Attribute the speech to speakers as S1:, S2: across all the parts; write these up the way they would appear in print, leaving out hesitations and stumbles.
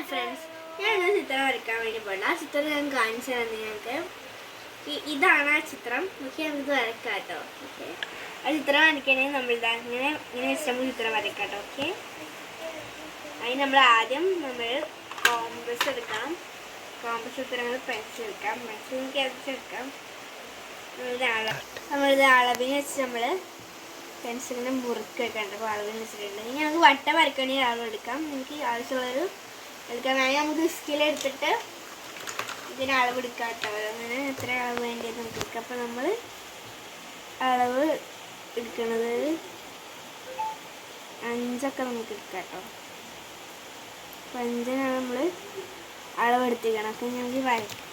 S1: Friends, ഞാനൊരു ചിത്രം വരയ്ക്കാൻ വേണ്ടി പോകണം. ആ ചിത്രം ഞാൻ കാണിച്ചു തരാം നിങ്ങൾക്ക്. ഇതാണ് ആ ചിത്രം. ഓക്കെ, നമുക്കിത് വരയ്ക്കാം കേട്ടോ. ഓക്കെ, ആ ചിത്രം വരയ്ക്കണമെങ്കിൽ നമ്മളിതാ ഇങ്ങനെ വെച്ചിട്ട് ചിത്രം വരയ്ക്കാം കേട്ടോ. ഓക്കെ, അതിന് നമ്മൾ ആദ്യം കോമ്പസ് എടുക്കണം. കോമ്പസ് എടുത്തിട്ട് പെൻസിൽ എടുക്കാം. പെൻസിൽ എടുക്കാം. നമ്മളിത് അളവിന് വെച്ച് നമ്മൾ പെൻസിലിനെ മുറുക്കി വെക്കണ്ട. അപ്പോൾ അളവിന് വെച്ചിട്ടുണ്ട്. ഇനി നമുക്ക് വട്ടം വരയ്ക്കണമെങ്കിൽ അളവ് എടുക്കാം. എനിക്ക് ആവശ്യമുള്ളൊരു എടുക്കാൻ വേണമെങ്കിൽ നമുക്ക് സ്കിലെടുത്തിട്ട് ഇതിന് അളവെടുക്കാം കേട്ടോ. അങ്ങനെ എത്ര അളവ് വേണ്ടത് നമുക്ക് എടുക്കാം. അപ്പോൾ നമ്മൾ അളവ് എടുക്കുന്നത് 5 നമുക്ക് എടുക്കാം കേട്ടോ. അപ്പോൾ 5 നമ്മൾ അളവെടുത്തിക്കണം. അപ്പോൾ നമുക്ക് വരയ്ക്കാം.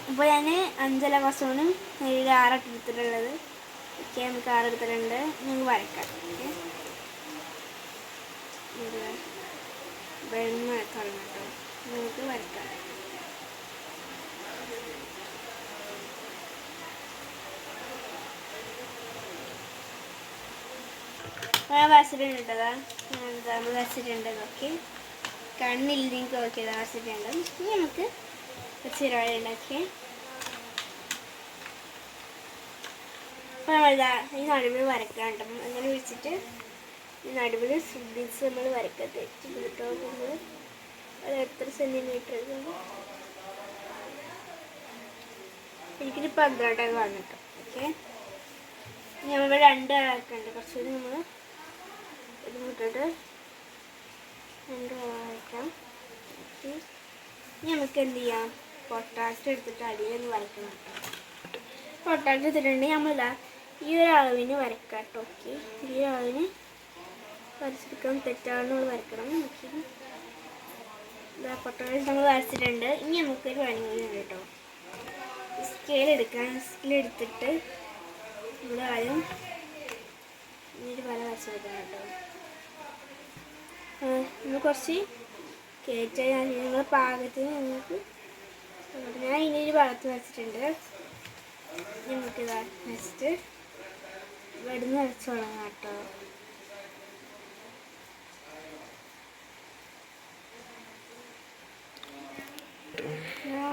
S1: അപ്പോൾ ഞാൻ 5 കുറച്ചുകൊണ്ട് 6 എടുത്തിട്ടുള്ളത്. ഓക്കെ, നമുക്ക് 6 എടുത്തിട്ടുണ്ട്. നമുക്ക് വരയ്ക്കാം. ഓക്കെ, വെള്ളം വരക്കാം കേട്ടോ. നമുക്ക് വരയ്ക്കാം. വരച്ചിട്ടുണ്ട് കേട്ടതാ. നമ്മൾ വരച്ചിട്ടുണ്ട്. ഓക്കെ, കണ്ണില്ലെങ്കിൽ ഓക്കെ വരച്ചിട്ടുണ്ട്. ഇനി നമുക്ക് ചിരവഴ ഉണ്ടാക്കി. അപ്പോൾ നമ്മളിതാ ഈ നടുവിൽ വരയ്ക്കാം കേട്ടോ. അങ്ങനെ വെച്ചിട്ട് ഈ നടുവിൽ ശ്രദ്ധിച്ച് നമ്മൾ വരയ്ക്കാം. തെറ്റ് കിട്ടോ നമ്മൾ അത് എത്ര സെൻറ്റിമീറ്റർ എനിക്കൊരു 12 വന്നിട്ടോ. ഓക്കെ, നമ്മളിവിടെ 2 ആക്കുന്നുണ്ട്. കുറച്ചുകൂടി നമ്മൾ ഇത് വിട്ടിട്ട് 2 വരയ്ക്കാം. ഓക്കെ, ഇനി നമുക്ക് എന്ത് ചെയ്യാം, പൊട്ടാറ്റോ എടുത്തിട്ട് അടിയിലൊന്ന് വരയ്ക്കണം കേട്ടോ. പൊട്ടാറ്റോ എടുത്തിട്ടുണ്ടെങ്കിൽ നമ്മളിതാ ഈ ഒരു അളവിന് വരയ്ക്കാം കേട്ടോ. ഓക്കെ, ഈ അളവിന് വരച്ചെടുക്കണം. തെറ്റാണെന്ന് വരയ്ക്കണം. ഓക്കെ, ഇതാ പൊട്ടാറ്റോ നമ്മൾ വരച്ചിട്ടുണ്ട്. ഇനി നമുക്കൊരു പണിയുണ്ട് കേട്ടോ. സ്കെയിൽ എടുക്കാം. സ്കെയിലെടുത്തിട്ട് ഇവിടെ ആദ്യം ഇനിയൊരു വര വരച്ച് കൊടുക്കണം കേട്ടോ. നമ്മൾ കുറച്ച് കയറ്റാൻ നിങ്ങൾ പാകത്തിന് നിങ്ങൾക്ക് ഞാൻ ഇനിയൊരു ഭാഗത്ത് വരച്ചിട്ടുണ്ട്. നമുക്കിതാ നെക്സ്റ്റ് ഇവിടുന്ന് വരച്ച് തുടങ്ങാം കേട്ടോ.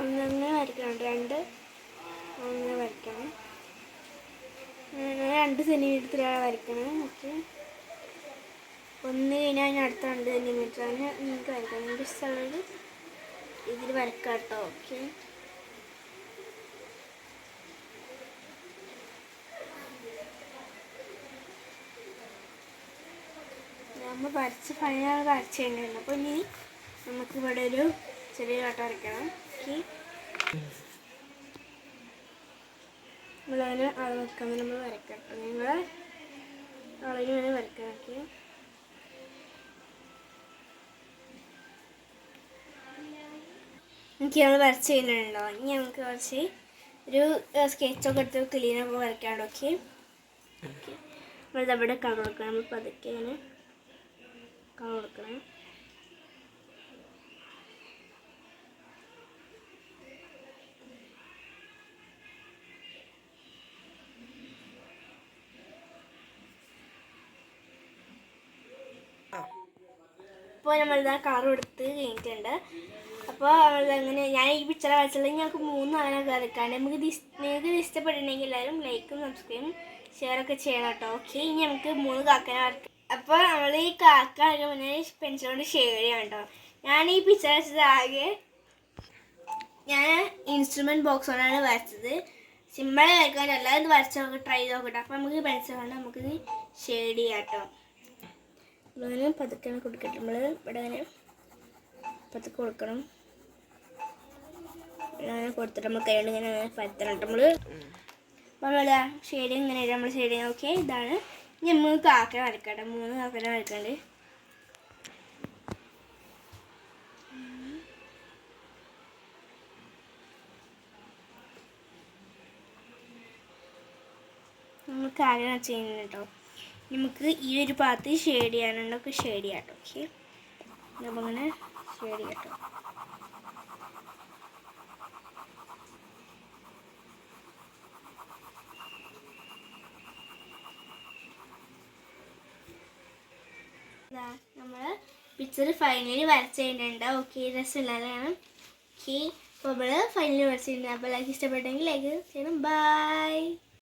S1: ഒന്നങ്ങനെ വരയ്ക്കണം. 2 അങ്ങനെ വരയ്ക്കണം. 2 സെൻറ്റിമീറ്ററിലാണ് വരയ്ക്കണം. ഓക്കെ, 1 കഴിഞ്ഞാൽ ഞാൻ അടുത്ത 2 സെൻറ്റിമീറ്ററാണ് നിങ്ങൾക്ക് വരയ്ക്കണം. എനിക്ക് ഇഷ്ടമുള്ളത് ഇതിൽ വരയ്ക്കാം കേട്ടോ. ഓക്കെ, നമ്മൾ വരച്ച് ഫൈനൽ വരച്ചിട്ടുണ്ടായിരുന്നു. അപ്പോൾ ഇനി നമുക്കിവിടെ ഒരു ചെറിയ കാട്ട വരയ്ക്കണം. ഓക്കെ, നമ്മളതിന് അളവ് വെക്കാൻ നമ്മൾ വരയ്ക്കാം കേട്ടോ. നിങ്ങൾ അളവിന് വേണേൽ വരയ്ക്കാം. ഓക്കെ, എനിക്ക് നമ്മൾ വരച്ച് കഴിഞ്ഞിട്ടുണ്ടോ. ഇനി നമുക്ക് കുറച്ച് ഒരു സ്കെച്ചൊക്കെ എടുത്ത് ക്ലീനൊക്കെ വരയ്ക്കാണ്ട്. ഓക്കെ, നമ്മളിതവിടെ കളർ കൊടുക്കണം. നമ്മൾ പതുക്കെ ഇങ്ങനെ കളർ കൊടുക്കണം. അപ്പോൾ നമ്മളിതാ കളർ കൊടുത്ത് കഴിഞ്ഞിട്ടുണ്ട്. അപ്പോൾ നമ്മളിതങ്ങനെ ഞാൻ ഈ പിക്ചർ വരച്ചുള്ളത് ഞങ്ങൾക്ക് 3 അങ്ങനെ വരയ്ക്കാണ്ട്. നിങ്ങൾക്ക് ഇഷ്ടപ്പെട്ടിട്ടുണ്ടെങ്കിൽ എല്ലാവരും ലൈക്കും സബ്സ്ക്രൈബും ഷെയറൊക്കെ ചെയ്യണം കേട്ടോ. ഓക്കെ, ഇനി നമുക്ക് 3 കാക്കനെ വരയ്ക്കാം. അപ്പോൾ നമ്മൾ ഈ കാക്ക മുന്നേ പെൻസിൽ കൊണ്ട് ഷെയർ ചെയ്യാം കേട്ടോ. ഞാൻ ഈ പിക്ചർ വരച്ചത് ആകെ ഞാൻ ഇൻസ്ട്രുമെൻറ്റ് ബോക്സ് കൊണ്ടാണ് വരച്ചത്. സിമ്പിളായി വരയ്ക്കാൻ എല്ലാവരും വരച്ച് ട്രൈ ചെയ്ത് നോക്കട്ടെ. അപ്പോൾ നമുക്ക് പെൻസിൽ കൊണ്ട് നമുക്കിത് ഷെയ്ഡ് ചെയ്യാം കേട്ടോ. നമ്മളിങ്ങനെ പതുക്കെ കൊടുക്കട്ടെ. നമ്മൾ ഇവിടെ അങ്ങനെ പതുക്കെ കൊടുക്കണം. അങ്ങനെ കൊടുത്തിട്ട് നമ്മൾ കൈ കൊണ്ട് ഇങ്ങനെ പരത്തണം കേട്ടോ. നമ്മളിതാ ഷെയ്ഡ് ഇങ്ങനെ നമ്മൾ ഷെയ്ഡ് ചെയ്യാം. ഓക്കെ, ഇതാണ്. ഇനി നമ്മൾ കാക്കനെ വരയ്ക്കട്ടെ. 3 കാക്കനെ വരയ്ക്കണ്ട്. നമ്മൾ കാര്യം ചെയ്യുന്നത് കേട്ടോ. നമുക്ക് ഈ ഒരു ഭാഗത്ത് ഷെയ്ഡ് ചെയ്യാനുണ്ടൊക്കെ ഷെയ്ഡ് ചെയ്യാം കേട്ടോ. ഓക്കെ, അപ്പോൾ അങ്ങനെ ഷെയ്ഡ് ചെയ്യാം കേട്ടോ. നമ്മൾ പിക്ചർ ഫൈനലി വരച്ച് കഴിഞ്ഞിട്ടുണ്ട്. ഓക്കെ, രസമില്ലാതെയാണ്. ഓക്കെ, അപ്പോൾ നമ്മൾ ഫൈനലി വരച്ചിട്ടുണ്ട്. അപ്പോൾ ലൈക്ക് ഇഷ്ടപ്പെട്ടെങ്കിൽ ലൈക്ക് ചെയ്യണം. ബൈ.